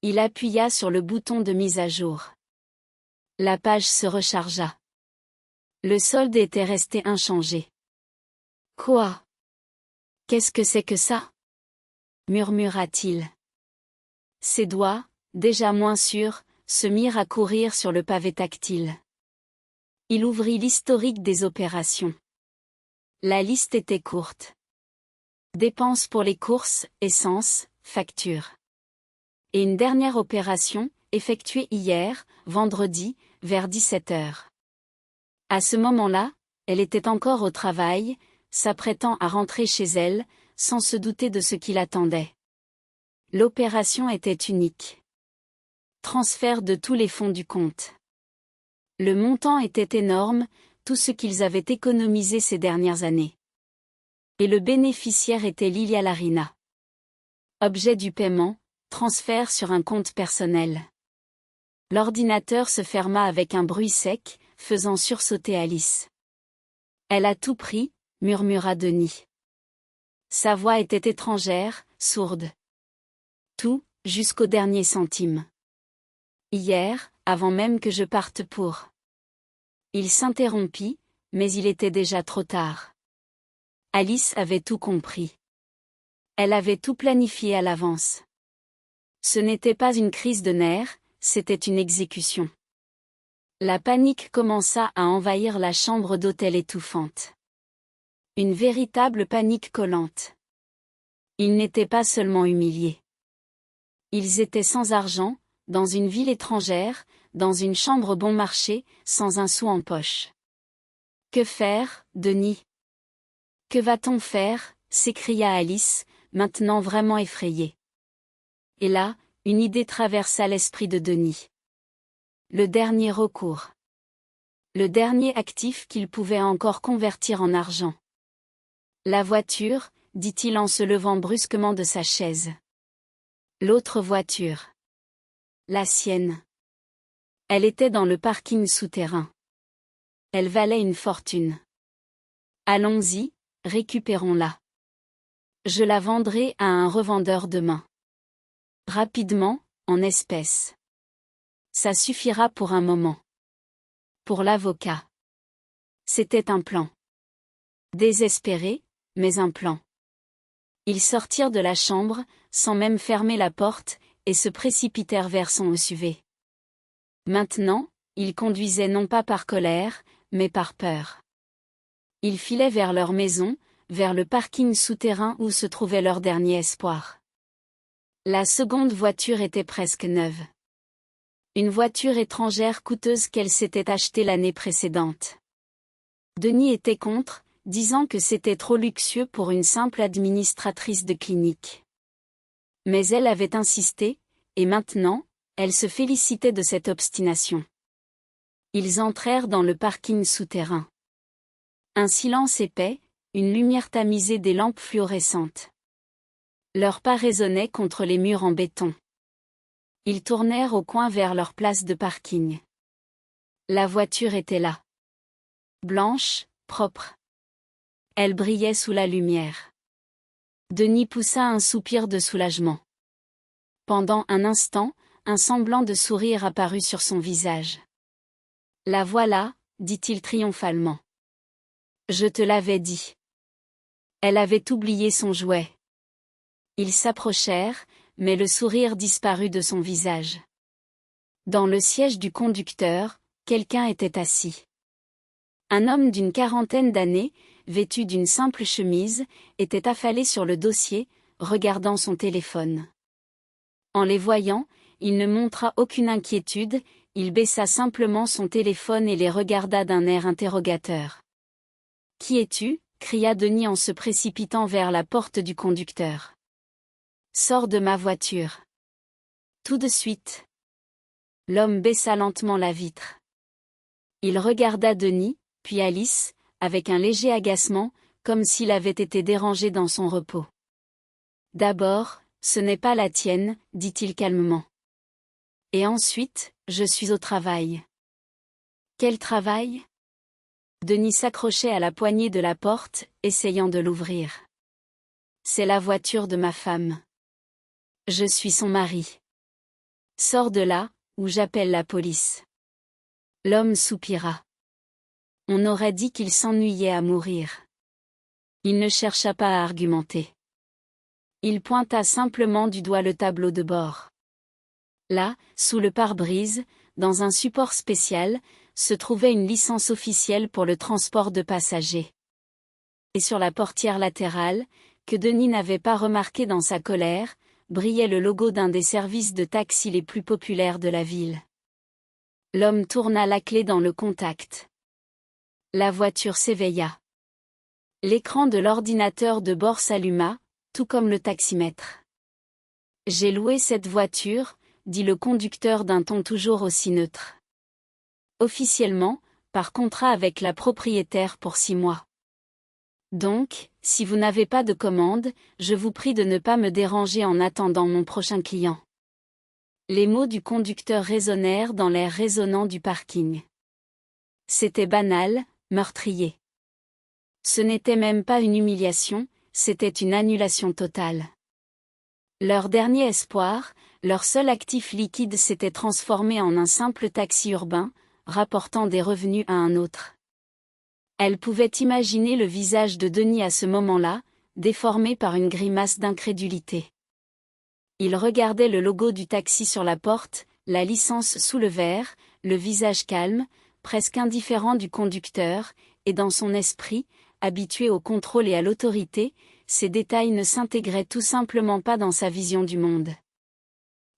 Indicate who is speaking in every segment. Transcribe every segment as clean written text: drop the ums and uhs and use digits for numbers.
Speaker 1: Il appuya sur le bouton de mise à jour. La page se rechargea. Le solde était resté inchangé. Quoi? Qu'est-ce que c'est que ça? Murmura-t-il. Ses doigts, déjà moins sûrs, se mirent à courir sur le pavé tactile. Il ouvrit l'historique des opérations. La liste était courte. Dépenses pour les courses, essence, facture. Et une dernière opération, effectuée hier, vendredi, vers 17h. À ce moment-là, elle était encore au travail, s'apprêtant à rentrer chez elle, sans se douter de ce qui l'attendait. L'opération était unique. Transfert de tous les fonds du compte. Le montant était énorme, tout ce qu'ils avaient économisé ces dernières années. Et le bénéficiaire était Lilia Larina. Objet du paiement, transfert sur un compte personnel. L'ordinateur se ferma avec un bruit sec, faisant sursauter Alice. Elle a tout pris, murmura Denis. Sa voix était étrangère, sourde. Tout, jusqu'au dernier centime. Hier, avant même que je parte pour... Il s'interrompit, mais il était déjà trop tard. Alice avait tout compris. Elle avait tout planifié à l'avance. Ce n'était pas une crise de nerfs, c'était une exécution. La panique commença à envahir la chambre d'hôtel étouffante. Une véritable panique collante. Ils n'étaient pas seulement humiliés. Ils étaient sans argent, dans une ville étrangère, dans une chambre bon marché, sans un sou en poche. Que faire, Denis? Que va-t-on faire? S'écria Alice, maintenant vraiment effrayée. Et là, une idée traversa l'esprit de Denis. Le dernier recours. Le dernier actif qu'il pouvait encore convertir en argent. La voiture, dit-il en se levant brusquement de sa chaise. L'autre voiture. La sienne. Elle était dans le parking souterrain. Elle valait une fortune. Allons-y, récupérons-la. Je la vendrai à un revendeur demain. Rapidement, en espèces. Ça suffira pour un moment. Pour l'avocat. C'était un plan. Désespéré, mais un plan. Ils sortirent de la chambre, sans même fermer la porte, et se précipitèrent vers son SUV. Maintenant, ils conduisaient non pas par colère, mais par peur. Ils filaient vers leur maison, vers le parking souterrain où se trouvait leur dernier espoir. La seconde voiture était presque neuve. Une voiture étrangère coûteuse qu'elle s'était achetée l'année précédente. Denis était contre, disant que c'était trop luxueux pour une simple administratrice de clinique. Mais elle avait insisté, et maintenant, elle se félicitait de cette obstination. Ils entrèrent dans le parking souterrain. Un silence épais, une lumière tamisée des lampes fluorescentes. Leurs pas résonnaient contre les murs en béton. Ils tournèrent au coin vers leur place de parking. La voiture était là. Blanche, propre. Elle brillait sous la lumière. Denis poussa un soupir de soulagement. Pendant un instant, un semblant de sourire apparut sur son visage. La voilà, dit-il triomphalement. Je te l'avais dit. Elle avait oublié son jouet. Ils s'approchèrent, mais le sourire disparut de son visage. Dans le siège du conducteur, quelqu'un était assis. Un homme d'une quarantaine d'années, vêtu d'une simple chemise, était affalé sur le dossier, regardant son téléphone. En les voyant, il ne montra aucune inquiétude, il baissa simplement son téléphone et les regarda d'un air interrogateur. « Qui es-tu » cria Denis en se précipitant vers la porte du conducteur. « Sors de ma voiture. » Tout de suite. L'homme baissa lentement la vitre. Il regarda Denis, puis Alice, avec un léger agacement, comme s'il avait été dérangé dans son repos. « D'abord, ce n'est pas la tienne, dit-il calmement. Et ensuite, je suis au travail. » Quel travail ? Denis s'accrochait à la poignée de la porte, essayant de l'ouvrir. C'est la voiture de ma femme. Je suis son mari. Sors de là, ou j'appelle la police. L'homme soupira. On aurait dit qu'il s'ennuyait à mourir. Il ne chercha pas à argumenter. Il pointa simplement du doigt le tableau de bord. Là, sous le pare-brise, dans un support spécial, se trouvait une licence officielle pour le transport de passagers. Et sur la portière latérale, que Denis n'avait pas remarqué dans sa colère, brillait le logo d'un des services de taxi les plus populaires de la ville. L'homme tourna la clé dans le contact. La voiture s'éveilla. L'écran de l'ordinateur de bord s'alluma, tout comme le taximètre. « J'ai loué cette voiture », dit le conducteur d'un ton toujours aussi neutre. « Officiellement, par contrat avec la propriétaire pour 6 mois. Donc, si vous n'avez pas de commande, je vous prie de ne pas me déranger en attendant mon prochain client. » Les mots du conducteur résonnèrent dans l'air résonnant du parking. C'était banal, meurtrier. Ce n'était même pas une humiliation, c'était une annulation totale. Leur dernier espoir, leur seul actif liquide s'était transformé en un simple taxi urbain, rapportant des revenus à un autre. Elle pouvait imaginer le visage de Denis à ce moment-là, déformé par une grimace d'incrédulité. Il regardait le logo du taxi sur la porte, la licence sous le verre, le visage calme, presque indifférent du conducteur, et dans son esprit, habitué au contrôle et à l'autorité, ces détails ne s'intégraient tout simplement pas dans sa vision du monde.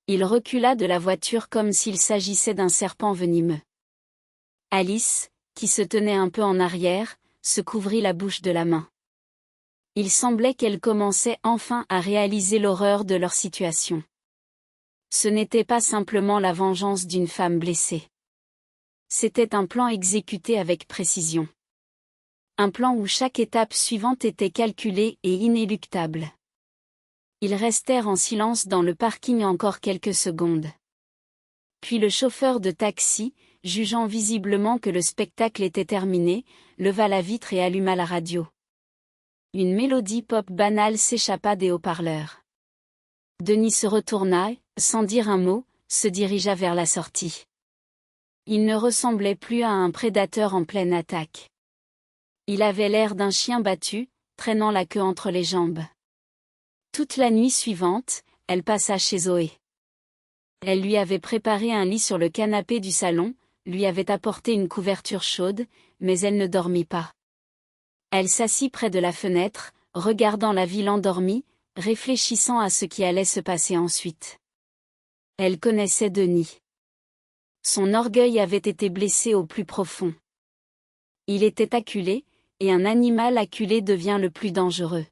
Speaker 1: Il recula de la voiture comme s'il s'agissait d'un serpent venimeux. Alice, qui se tenait un peu en arrière, se couvrit la bouche de la main. Il semblait qu'elle commençait enfin à réaliser l'horreur de leur situation. Ce n'était pas simplement la vengeance d'une femme blessée. C'était un plan exécuté avec précision. Un plan où chaque étape suivante était calculée et inéluctable. Ils restèrent en silence dans le parking encore quelques secondes. Puis le chauffeur de taxi, jugeant visiblement que le spectacle était terminé, leva la vitre et alluma la radio. Une mélodie pop banale s'échappa des haut-parleurs. Denis se retourna, sans dire un mot, se dirigea vers la sortie. Il ne ressemblait plus à un prédateur en pleine attaque. Il avait l'air d'un chien battu, traînant la queue entre les jambes. Toute la nuit suivante, elle passa chez Zoé. Elle lui avait préparé un lit sur le canapé du salon, lui avait apporté une couverture chaude, mais elle ne dormit pas. Elle s'assit près de la fenêtre, regardant la ville endormie, réfléchissant à ce qui allait se passer ensuite. Elle connaissait Denis. Son orgueil avait été blessé au plus profond. Il était acculé, et un animal acculé devient le plus dangereux.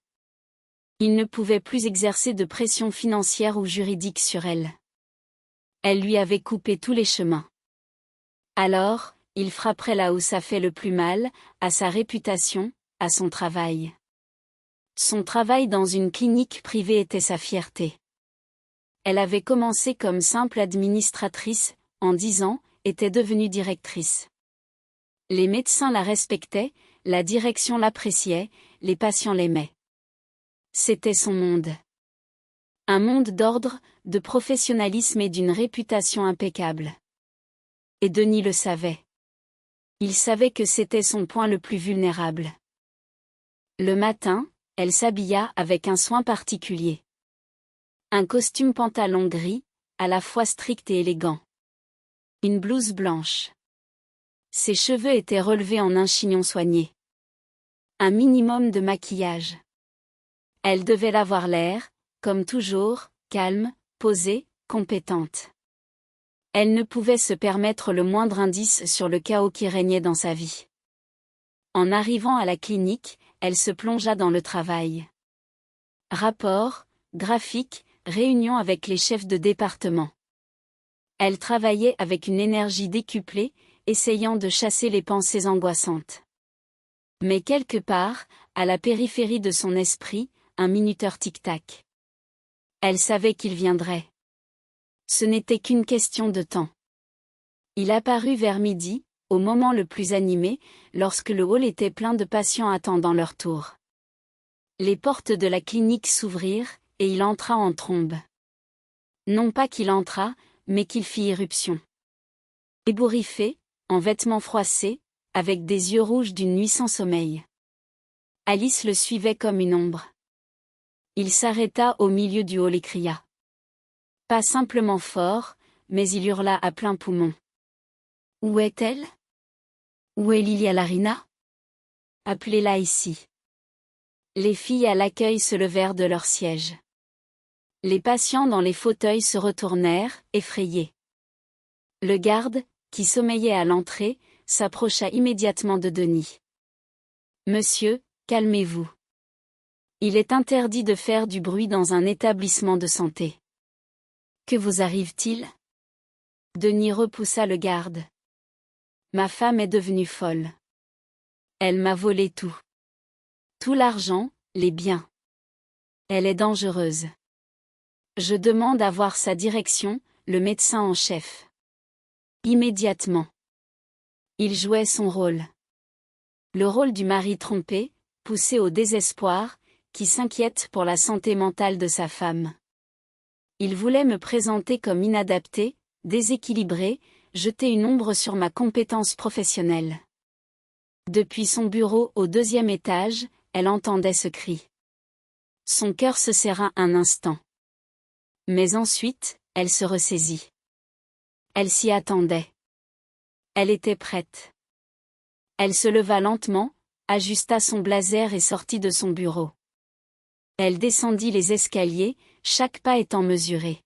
Speaker 1: Il ne pouvait plus exercer de pression financière ou juridique sur elle. Elle lui avait coupé tous les chemins. Alors, il frapperait là où ça fait le plus mal, à sa réputation, à son travail. Son travail dans une clinique privée était sa fierté. Elle avait commencé comme simple administratrice, en 10 ans, était devenue directrice. Les médecins la respectaient, la direction l'appréciait, les patients l'aimaient. C'était son monde. Un monde d'ordre, de professionnalisme et d'une réputation impeccable. Et Denis le savait. Il savait que c'était son point le plus vulnérable. Le matin, elle s'habilla avec un soin particulier. Un costume pantalon gris, à la fois strict et élégant. Une blouse blanche. Ses cheveux étaient relevés en un chignon soigné. Un minimum de maquillage. Elle devait avoir l'air, comme toujours, calme, posée, compétente. Elle ne pouvait se permettre le moindre indice sur le chaos qui régnait dans sa vie. En arrivant à la clinique, elle se plongea dans le travail. Rapports, graphiques, réunions avec les chefs de département. Elle travaillait avec une énergie décuplée, essayant de chasser les pensées angoissantes. Mais quelque part, à la périphérie de son esprit, un minuteur tic-tac. Elle savait qu'il viendrait. Ce n'était qu'une question de temps. Il apparut vers midi, au moment le plus animé, lorsque le hall était plein de patients attendant leur tour. Les portes de la clinique s'ouvrirent, et il entra en trombe. Non pas qu'il entrât, mais qu'il fit irruption. Ébouriffé, en vêtements froissés, avec des yeux rouges d'une nuit sans sommeil. Alice le suivait comme une ombre. Il s'arrêta au milieu du hall et cria. Pas simplement fort, mais il hurla à plein poumon. Où est-elle? Où est Lilia Larina? Appelez-la ici. Les filles à l'accueil se levèrent de leur siège. Les patients dans les fauteuils se retournèrent, effrayés. Le garde, qui sommeillait à l'entrée, s'approcha immédiatement de Denis. Monsieur, calmez-vous. Il est interdit de faire du bruit dans un établissement de santé. Que vous arrive-t-il? Denis repoussa le garde. Ma femme est devenue folle. Elle m'a volé tout. Tout l'argent, les biens. Elle est dangereuse. Je demande à voir sa direction, le médecin en chef. Immédiatement. Il jouait son rôle. Le rôle du mari trompé, poussé au désespoir, qui s'inquiète pour la santé mentale de sa femme. Il voulait me présenter comme inadapté, déséquilibré, jeter une ombre sur ma compétence professionnelle. Depuis son bureau au 2e étage, elle entendait ce cri. Son cœur se serra un instant. Mais ensuite, elle se ressaisit. Elle s'y attendait. Elle était prête. Elle se leva lentement, ajusta son blazer et sortit de son bureau. Elle descendit les escaliers, chaque pas étant mesuré.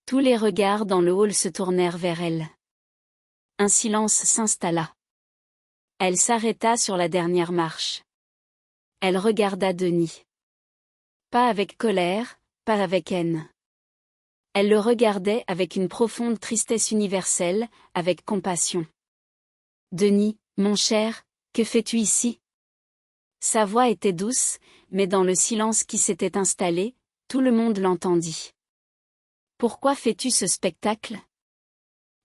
Speaker 1: Tous les regards dans le hall se tournèrent vers elle. Un silence s'installa. Elle s'arrêta sur la dernière marche. Elle regarda Denis. Pas avec colère, pas avec haine. Elle le regardait avec une profonde tristesse universelle, avec compassion. Denis, mon cher, que fais-tu ici? Sa voix était douce, mais dans le silence qui s'était installé, tout le monde l'entendit. Pourquoi fais-tu ce spectacle?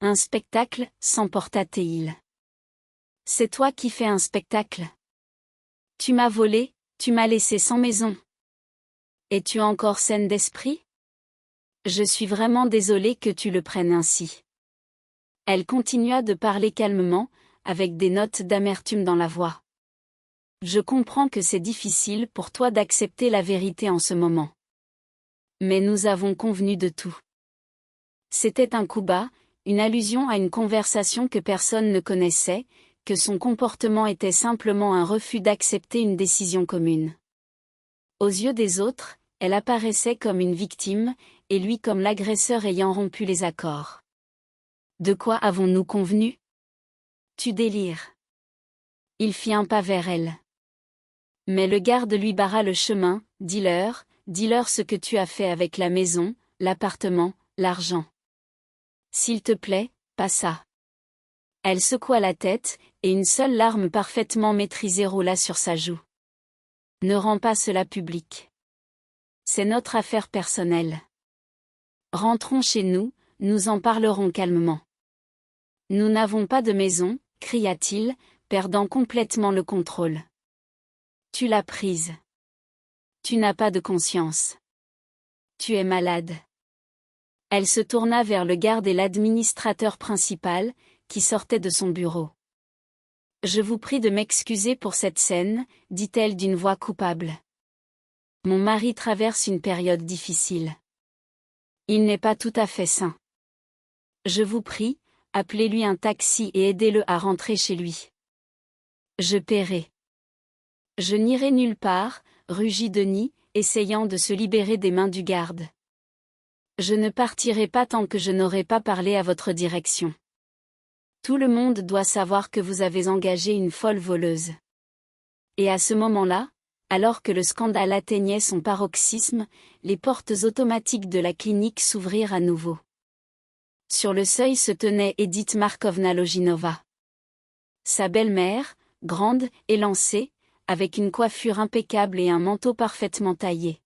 Speaker 1: Un spectacle, s'emporta-t-il. C'est toi qui fais un spectacle. Tu m'as volé, tu m'as laissé sans maison. Es-tu encore saine d'esprit? Je suis vraiment désolée que tu le prennes ainsi. Elle continua de parler calmement, avec des notes d'amertume dans la voix. Je comprends que c'est difficile pour toi d'accepter la vérité en ce moment. Mais nous avons convenu de tout. C'était un coup bas, une allusion à une conversation que personne ne connaissait, que son comportement était simplement un refus d'accepter une décision commune. Aux yeux des autres, elle apparaissait comme une victime, et lui comme l'agresseur ayant rompu les accords. De quoi avons-nous convenu? Tu délires. Il fit un pas vers elle. Mais le garde lui barra le chemin, dis-leur ce que tu as fait avec la maison, l'appartement, l'argent. S'il te plaît, pas ça. Elle secoua la tête, et une seule larme parfaitement maîtrisée roula sur sa joue. Ne rends pas cela public. C'est notre affaire personnelle. Rentrons chez nous, nous en parlerons calmement. Nous n'avons pas de maison, cria-t-il, perdant complètement le contrôle. Tu l'as prise. Tu n'as pas de conscience. Tu es malade. Elle se tourna vers le garde et l'administrateur principal, qui sortait de son bureau. Je vous prie de m'excuser pour cette scène, dit-elle d'une voix coupable. Mon mari traverse une période difficile. Il n'est pas tout à fait sain. Je vous prie, appelez-lui un taxi et aidez-le à rentrer chez lui. Je paierai. Je n'irai nulle part, rugit Denis, essayant de se libérer des mains du garde. Je ne partirai pas tant que je n'aurai pas parlé à votre direction. Tout le monde doit savoir que vous avez engagé une folle voleuse. Et à ce moment-là, alors que le scandale atteignait son paroxysme, les portes automatiques de la clinique s'ouvrirent à nouveau. Sur le seuil se tenait Edith Markovna Loginova. Sa belle-mère, grande, élancée, avec une coiffure impeccable et un manteau parfaitement taillé.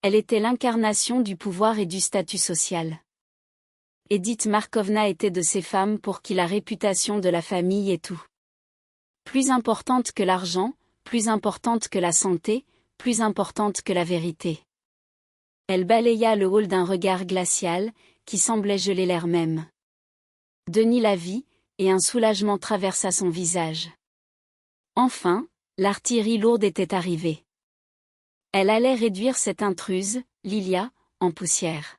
Speaker 1: Elle était l'incarnation du pouvoir et du statut social. Edith Markovna était de ces femmes pour qui la réputation de la famille est tout. Plus importante que l'argent, plus importante que la santé, plus importante que la vérité. Elle balaya le hall d'un regard glacial, qui semblait geler l'air même. Denis la vit, et un soulagement traversa son visage. Enfin, l'artillerie lourde était arrivée. Elle allait réduire cette intruse, Lilia, en poussière.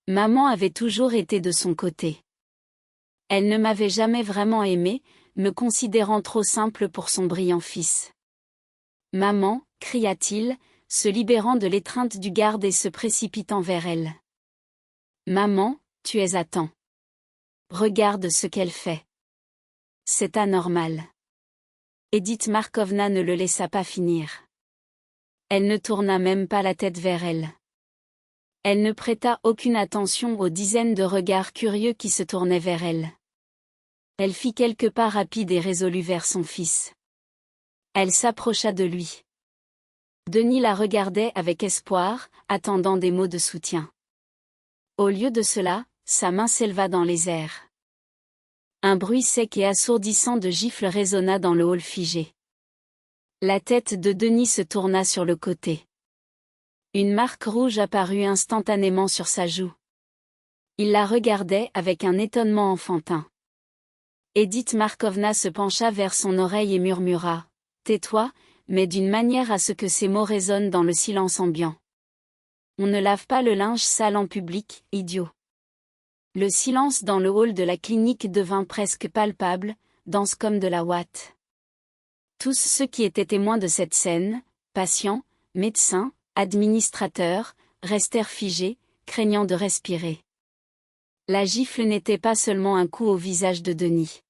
Speaker 1: Maman avait toujours été de son côté. Elle ne m'avait jamais vraiment aimé, me considérant trop simple pour son brillant fils. Maman, cria-t-il, se libérant de l'étreinte du garde et se précipitant vers elle. Maman, tu es à temps. Regarde ce qu'elle fait. C'est anormal. Edith Markovna ne le laissa pas finir. Elle ne tourna même pas la tête vers elle. Elle ne prêta aucune attention aux dizaines de regards curieux qui se tournaient vers elle. Elle fit quelques pas rapides et résolus vers son fils. Elle s'approcha de lui. Denis la regardait avec espoir, attendant des mots de soutien. Au lieu de cela, sa main s'éleva dans les airs. Un bruit sec et assourdissant de gifles résonna dans le hall figé. La tête de Denis se tourna sur le côté. Une marque rouge apparut instantanément sur sa joue. Il la regardait avec un étonnement enfantin. Edith Markovna se pencha vers son oreille et murmura « Tais-toi », mais d'une manière à ce que ces mots résonnent dans le silence ambiant. « On ne lave pas le linge sale en public, idiot. » Le silence dans le hall de la clinique devint presque palpable, dense comme de la ouate. Tous ceux qui étaient témoins de cette scène, patients, médecins, administrateurs, restèrent figés, craignant de respirer. La gifle n'était pas seulement un coup au visage de Denis.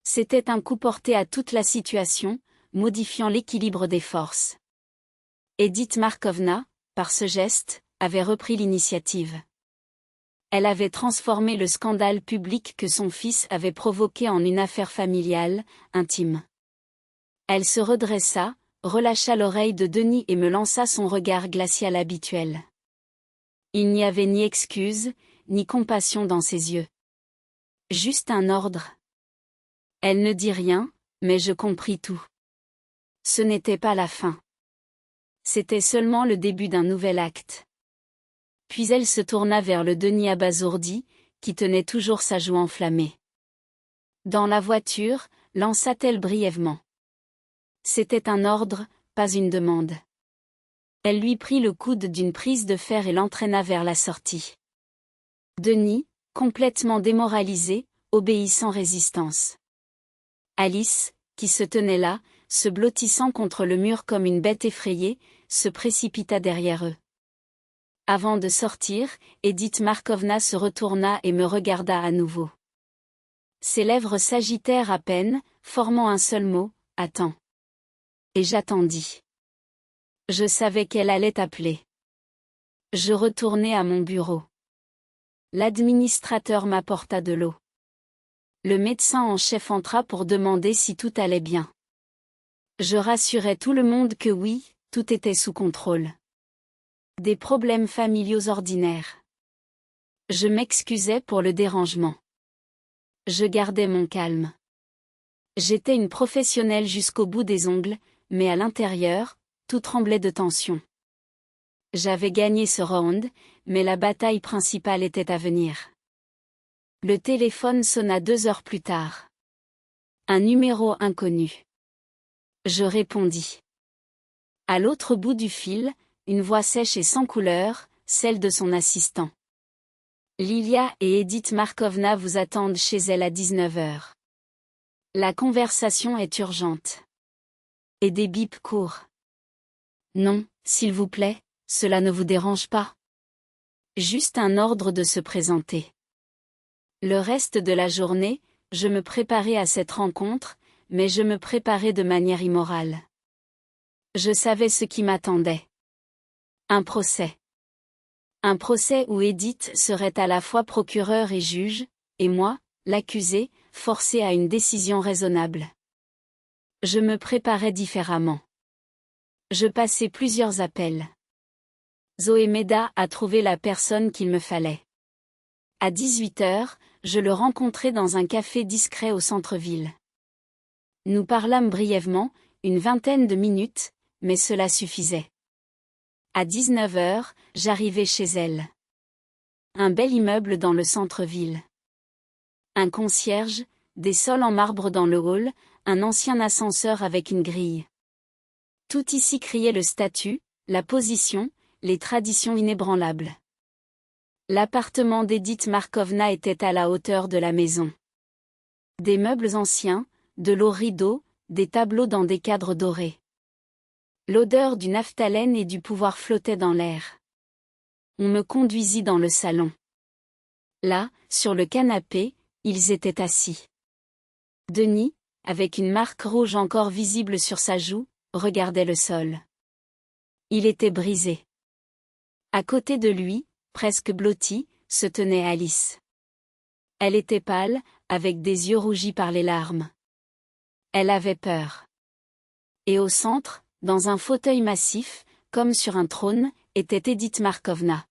Speaker 1: C'était un coup porté à toute la situation, modifiant l'équilibre des forces. Edith Markovna, par ce geste, avait repris l'initiative. Elle avait transformé le scandale public que son fils avait provoqué en une affaire familiale, intime. Elle se redressa, relâcha l'oreille de Denis et me lança son regard glacial habituel. Il n'y avait ni excuse, ni compassion dans ses yeux. Juste un ordre. Elle ne dit rien, mais je compris tout. Ce n'était pas la fin. C'était seulement le début d'un nouvel acte. Puis elle se tourna vers le Denis abasourdi, qui tenait toujours sa joue enflammée. Dans la voiture, lança-t-elle brièvement. C'était un ordre, pas une demande. Elle lui prit le coude d'une prise de fer et l'entraîna vers la sortie. Denis, complètement démoralisé, obéit sans résistance. Alice, qui se tenait là, se blottissant contre le mur comme une bête effrayée, se précipita derrière eux. Avant de sortir, Edith Markovna se retourna et me regarda à nouveau. Ses lèvres s'agitèrent à peine, formant un seul mot, « Attends ». Et j'attendis. Je savais qu'elle allait appeler. Je retournai à mon bureau. L'administrateur m'apporta de l'eau. Le médecin en chef entra pour demander si tout allait bien. Je rassurai tout le monde que oui, tout était sous contrôle. Des problèmes familiaux ordinaires. Je m'excusais pour le dérangement. Je gardais mon calme. J'étais une professionnelle jusqu'au bout des ongles, mais à l'intérieur, tout tremblait de tension. J'avais gagné ce round, mais la bataille principale était à venir. Le téléphone sonna 2 heures plus tard. Un numéro inconnu. Je répondis. À l'autre bout du fil, une voix sèche et sans couleur, celle de son assistant. Lilia et Edith Markovna vous attendent chez elle à 19 heures. La conversation est urgente. Et des bips courts. Non, s'il vous plaît, cela ne vous dérange pas. Juste un ordre de se présenter. Le reste de la journée, je me préparais à cette rencontre, mais je me préparais de manière immorale. Je savais ce qui m'attendait. Un procès. Un procès où Edith serait à la fois procureur et juge, et moi, l'accusé, forcé à une décision raisonnable. Je me préparais différemment. Je passais plusieurs appels. Zoé m'aida à trouver la personne qu'il me fallait. À 18 heures, je le rencontrai dans un café discret au centre-ville. Nous parlâmes brièvement, une vingtaine de minutes, mais cela suffisait. À 19 heures, j'arrivai chez elle. Un bel immeuble dans le centre-ville. Un concierge, des sols en marbre dans le hall, un ancien ascenseur avec une grille. Tout ici criait le statut, la position, les traditions inébranlables. L'appartement d'Edith Markovna était à la hauteur de la maison. Des meubles anciens, de lourds rideaux, des tableaux dans des cadres dorés. L'odeur du naphtalène et du pouvoir flottait dans l'air. On me conduisit dans le salon. Là, sur le canapé, ils étaient assis. Denis, avec une marque rouge encore visible sur sa joue, regardait le sol. Il était brisé. À côté de lui, presque blottie, se tenait Alice. Elle était pâle, avec des yeux rougis par les larmes. Elle avait peur. Et au centre, dans un fauteuil massif, comme sur un trône, était Edith Markovna.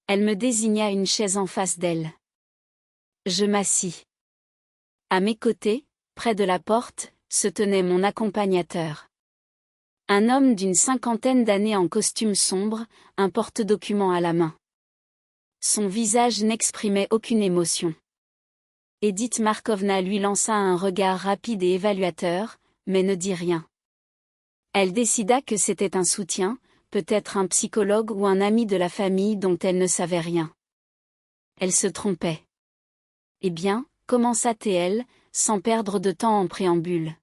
Speaker 1: Elle me désigna une chaise en face d'elle. Je m'assis. À mes côtés, près de la porte, se tenait mon accompagnateur. Un homme d'une 50aine d'années en costume sombre, un porte-document à la main. Son visage n'exprimait aucune émotion. Edith Markovna lui lança un regard rapide et évaluateur, mais ne dit rien. Elle décida que c'était un soutien, peut-être un psychologue ou un ami de la famille dont elle ne savait rien. Elle se trompait. Eh bien, commença-t-elle, sans perdre de temps en préambule.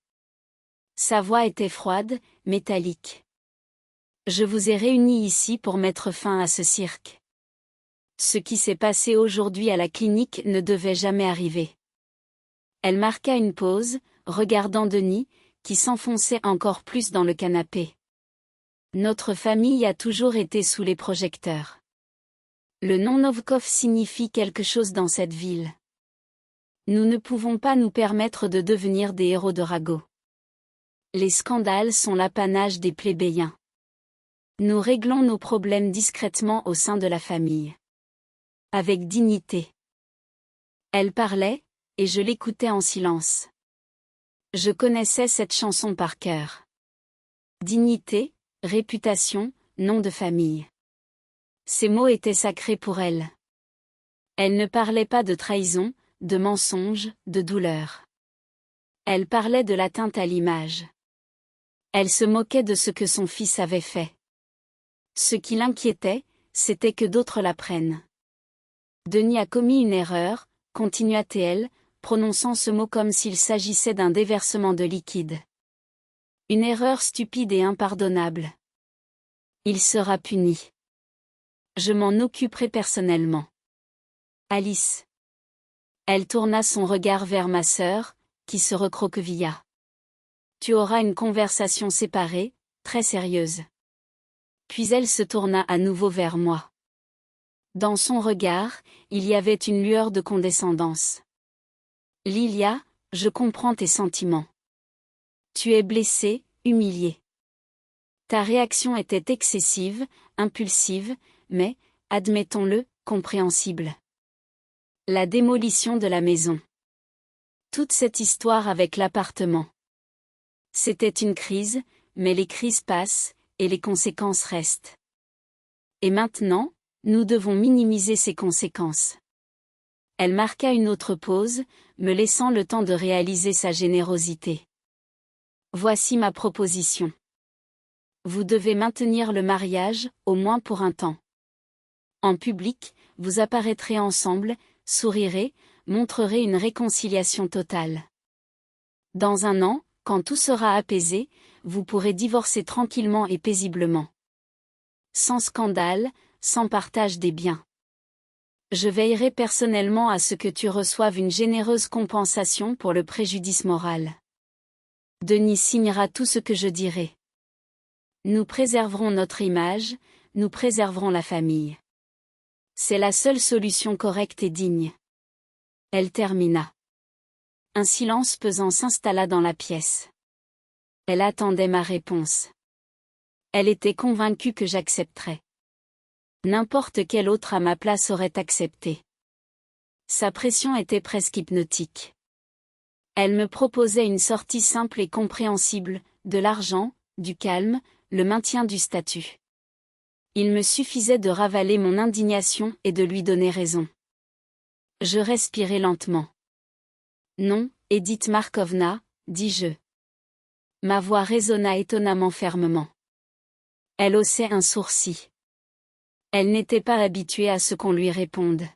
Speaker 1: Sa voix était froide, métallique. Je vous ai réunis ici pour mettre fin à ce cirque. Ce qui s'est passé aujourd'hui à la clinique ne devait jamais arriver. Elle marqua une pause, regardant Denis, qui s'enfonçait encore plus dans le canapé. Notre famille a toujours été sous les projecteurs. Le nom Novkov signifie quelque chose dans cette ville. Nous ne pouvons pas nous permettre de devenir des héros de ragots. Les scandales sont l'apanage des plébéiens. Nous réglons nos problèmes discrètement au sein de la famille. Avec dignité. Elle parlait, et je l'écoutais en silence. Je connaissais cette chanson par cœur. Dignité, réputation, nom de famille. Ces mots étaient sacrés pour elle. Elle ne parlait pas de trahison, de mensonge, de douleur. Elle parlait de l'atteinte à l'image. Elle se moquait de ce que son fils avait fait. Ce qui l'inquiétait, c'était que d'autres l'apprennent. Denis a commis une erreur, continua-t-elle, prononçant ce mot comme s'il s'agissait d'un déversement de liquide. Une erreur stupide et impardonnable. Il sera puni. Je m'en occuperai personnellement. Alice. Elle tourna son regard vers ma sœur, qui se recroquevilla. Tu auras une conversation séparée, très sérieuse. Puis elle se tourna à nouveau vers moi. Dans son regard, il y avait une lueur de condescendance. Lilia, je comprends tes sentiments. Tu es blessée, humiliée. Ta réaction était excessive, impulsive, mais, admettons-le, compréhensible. La démolition de la maison. Toute cette histoire avec l'appartement. C'était une crise, mais les crises passent, et les conséquences restent. Et maintenant, nous devons minimiser ces conséquences. Elle marqua une autre pause, me laissant le temps de réaliser sa générosité. Voici ma proposition. Vous devez maintenir le mariage, au moins pour un temps. En public, vous apparaîtrez ensemble, sourirez, montrerez une réconciliation totale. Dans un an, quand tout sera apaisé, vous pourrez divorcer tranquillement et paisiblement. Sans scandale, sans partage des biens. Je veillerai personnellement à ce que tu reçoives une généreuse compensation pour le préjudice moral. Denis signera tout ce que je dirai. Nous préserverons notre image, nous préserverons la famille. C'est la seule solution correcte et digne. Elle termina. Un silence pesant s'installa dans la pièce. Elle attendait ma réponse. Elle était convaincue que j'accepterais. N'importe quel autre à ma place aurait accepté. Sa pression était presque hypnotique. Elle me proposait une sortie simple et compréhensible, de l'argent, du calme, le maintien du statut. Il me suffisait de ravaler mon indignation et de lui donner raison. Je respirai lentement. Non, Edith Markovna, dis-je. Ma voix résonna étonnamment fermement. Elle haussait un sourcil. Elle n'était pas habituée à ce qu'on lui réponde.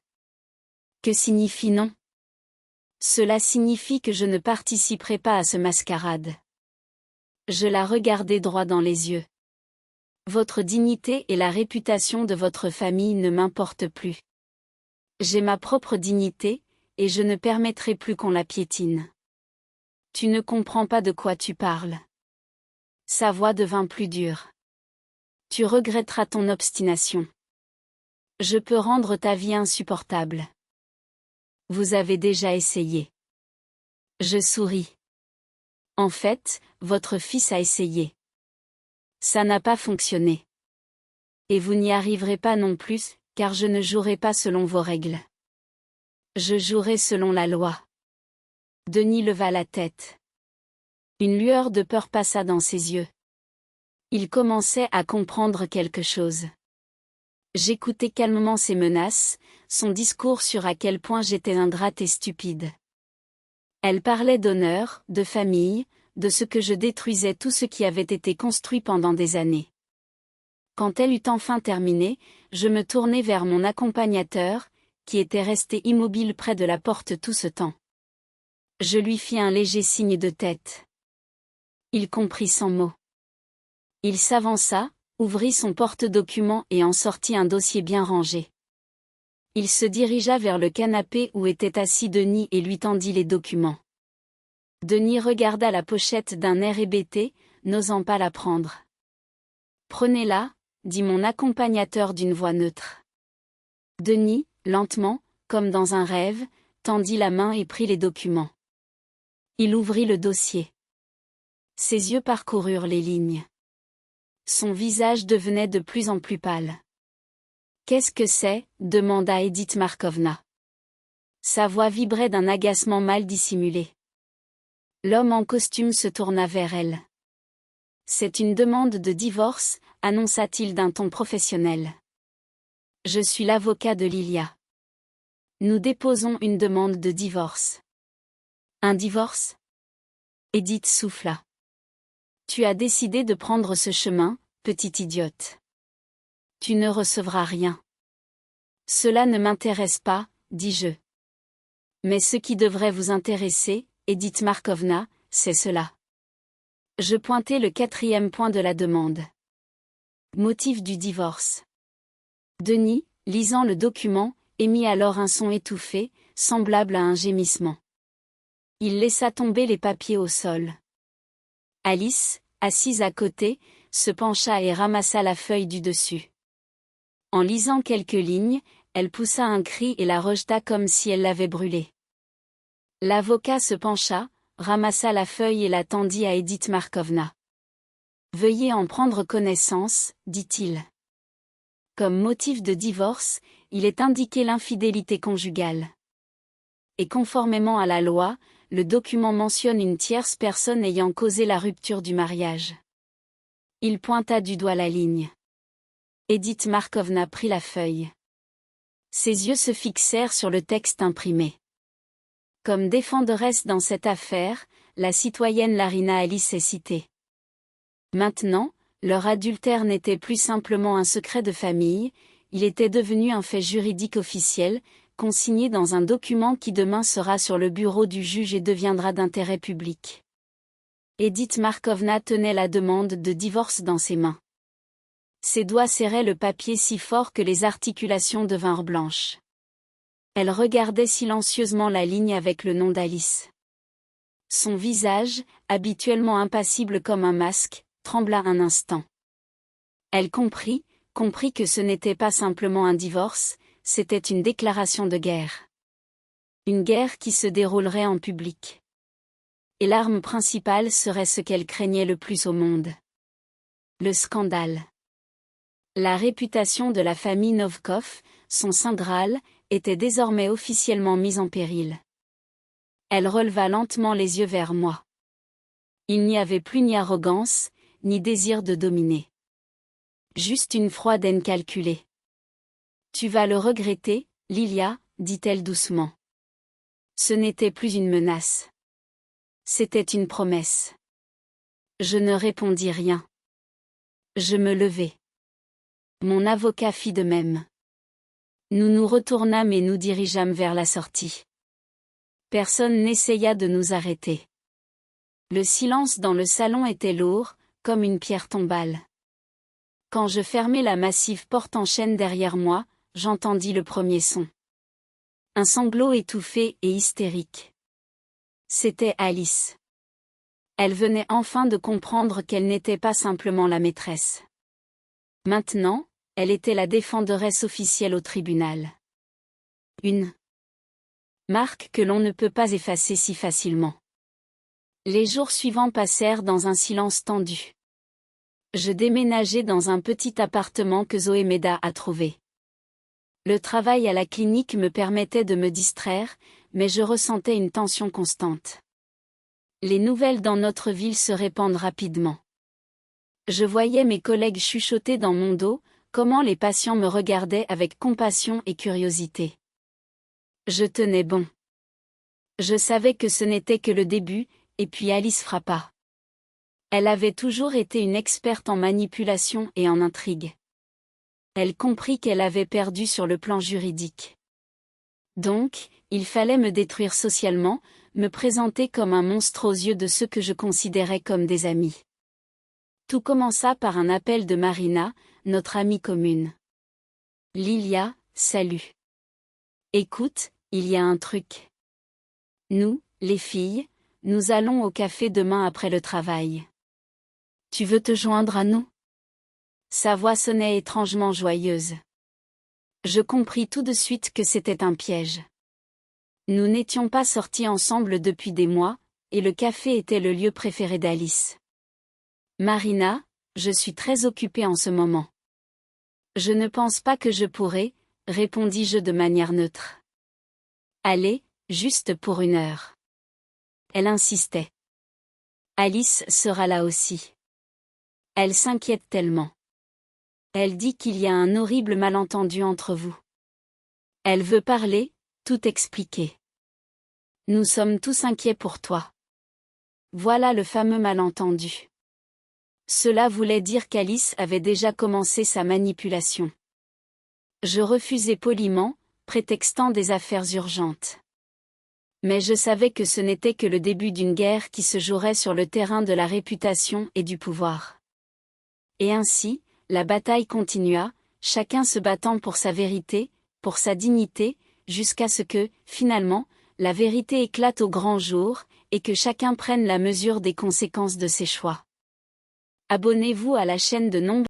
Speaker 1: Que signifie non? Cela signifie que je ne participerai pas à ce mascarade. Je la regardai droit dans les yeux. Votre dignité et la réputation de votre famille ne m'importent plus. J'ai ma propre dignité, et je ne permettrai plus qu'on la piétine. Tu ne comprends pas de quoi tu parles. Sa voix devint plus dure. Tu regretteras ton obstination. Je peux rendre ta vie insupportable. Vous avez déjà essayé. Je souris. En fait, votre fils a essayé. Ça n'a pas fonctionné. Et vous n'y arriverez pas non plus, car je ne jouerai pas selon vos règles. Je jouerai selon la loi. Denis leva la tête. Une lueur de peur passa dans ses yeux. Il commençait à comprendre quelque chose. J'écoutais calmement ses menaces, son discours sur à quel point j'étais ingrate et stupide. Elle parlait d'honneur, de famille, de ce que je détruisais tout ce qui avait été construit pendant des années. Quand elle eut enfin terminé, je me tournai vers mon accompagnateur, qui était resté immobile près de la porte tout ce temps. Je lui fis un léger signe de tête. Il comprit sans mot. Il s'avança, ouvrit son porte-documents et en sortit un dossier bien rangé. Il se dirigea vers le canapé où était assis Denis et lui tendit les documents. Denis regarda la pochette d'un air hébété, n'osant pas la prendre. « Prenez-la » dit mon accompagnateur d'une voix neutre. Denis, lentement, comme dans un rêve, tendit la main et prit les documents. Il ouvrit le dossier. Ses yeux parcoururent les lignes. Son visage devenait de plus en plus pâle. « Qu'est-ce que c'est » demanda Edith Markovna. Sa voix vibrait d'un agacement mal dissimulé. L'homme en costume se tourna vers elle. « C'est une demande de divorce » annonça-t-il d'un ton professionnel. « Je suis l'avocat de Lilia. Nous déposons une demande de divorce. » « Un divorce ?» Edith souffla. « Tu as décidé de prendre ce chemin, petite idiote. Tu ne recevras rien. »« Cela ne m'intéresse pas, dis-je. Mais ce qui devrait vous intéresser, Edith Markovna, c'est cela. » Je pointai le 4e point de la demande. Motif du divorce. Denis, lisant le document, émit alors un son étouffé, semblable à un gémissement. Il laissa tomber les papiers au sol. Alice, assise à côté, se pencha et ramassa la feuille du dessus. En lisant quelques lignes, elle poussa un cri et la rejeta comme si elle l'avait brûlée. L'avocat se pencha, ramassa la feuille et la tendit à Edith Markovna. « Veuillez en prendre connaissance, dit-il. Comme motif de divorce, il est indiqué l'infidélité conjugale. Et conformément à la loi, le document mentionne une tierce personne ayant causé la rupture du mariage. » Il pointa du doigt la ligne. Edith Markovna prit la feuille. Ses yeux se fixèrent sur le texte imprimé. Comme défenderesse dans cette affaire, la citoyenne Larina Alice est citée. Maintenant, leur adultère n'était plus simplement un secret de famille, il était devenu un fait juridique officiel, consigné dans un document qui demain sera sur le bureau du juge et deviendra d'intérêt public. Edith Markovna tenait la demande de divorce dans ses mains. Ses doigts serraient le papier si fort que les articulations devinrent blanches. Elle regardait silencieusement la ligne avec le nom d'Alice. Son visage, habituellement impassible comme un masque, trembla un instant. Elle comprit que ce n'était pas simplement un divorce, c'était une déclaration de guerre. Une guerre qui se déroulerait en public. Et l'arme principale serait ce qu'elle craignait le plus au monde. Le scandale. La réputation de la famille Novkov, son saint Graal, était désormais officiellement mise en péril. Elle releva lentement les yeux vers moi. Il n'y avait plus ni arrogance, ni désir de dominer. Juste une froide haine calculée. Tu vas le regretter, Lilia, dit-elle doucement. Ce n'était plus une menace. C'était une promesse. Je ne répondis rien. Je me levai. Mon avocat fit de même. Nous nous retournâmes et nous dirigeâmes vers la sortie. Personne n'essaya de nous arrêter. Le silence dans le salon était lourd, comme une pierre tombale. Quand je fermai la massive porte en chêne derrière moi, j'entendis le premier son. Un sanglot étouffé et hystérique. C'était Alice. Elle venait enfin de comprendre qu'elle n'était pas simplement la maîtresse. Maintenant, elle était la défenderesse officielle au tribunal. Une marque que l'on ne peut pas effacer si facilement. Les jours suivants passèrent dans un silence tendu. Je déménageai dans un petit appartement que Zoé m'aida à trouver. Le travail à la clinique me permettait de me distraire, mais je ressentais une tension constante. Les nouvelles dans notre ville se répandent rapidement. Je voyais mes collègues chuchoter dans mon dos, comment les patients me regardaient avec compassion et curiosité. Je tenais bon. Je savais que ce n'était que le début, et puis Alice frappa. Elle avait toujours été une experte en manipulation et en intrigue. Elle comprit qu'elle avait perdu sur le plan juridique. Donc, il fallait me détruire socialement, me présenter comme un monstre aux yeux de ceux que je considérais comme des amis. Tout commença par un appel de Marina, notre amie commune. Lilia, salut. Écoute, il y a un truc. Nous, les filles, nous allons au café demain après le travail. Tu veux te joindre à nous? Sa voix sonnait étrangement joyeuse. Je compris tout de suite que c'était un piège. Nous n'étions pas sortis ensemble depuis des mois, et le café était le lieu préféré d'Alice. Marina, je suis très occupée en ce moment. Je ne pense pas que je pourrai, répondis-je de manière neutre. Allez, juste pour 1 heure. Elle insistait. Alice sera là aussi. Elle s'inquiète tellement. Elle dit qu'il y a un horrible malentendu entre vous. Elle veut parler, tout expliquer. Nous sommes tous inquiets pour toi. Voilà le fameux malentendu. Cela voulait dire qu'Alice avait déjà commencé sa manipulation. Je refusai poliment, prétextant des affaires urgentes. Mais je savais que ce n'était que le début d'une guerre qui se jouerait sur le terrain de la réputation et du pouvoir. Et ainsi, la bataille continua, chacun se battant pour sa vérité, pour sa dignité, jusqu'à ce que, finalement, la vérité éclate au grand jour, et que chacun prenne la mesure des conséquences de ses choix. Abonnez-vous à la chaîne de nombreux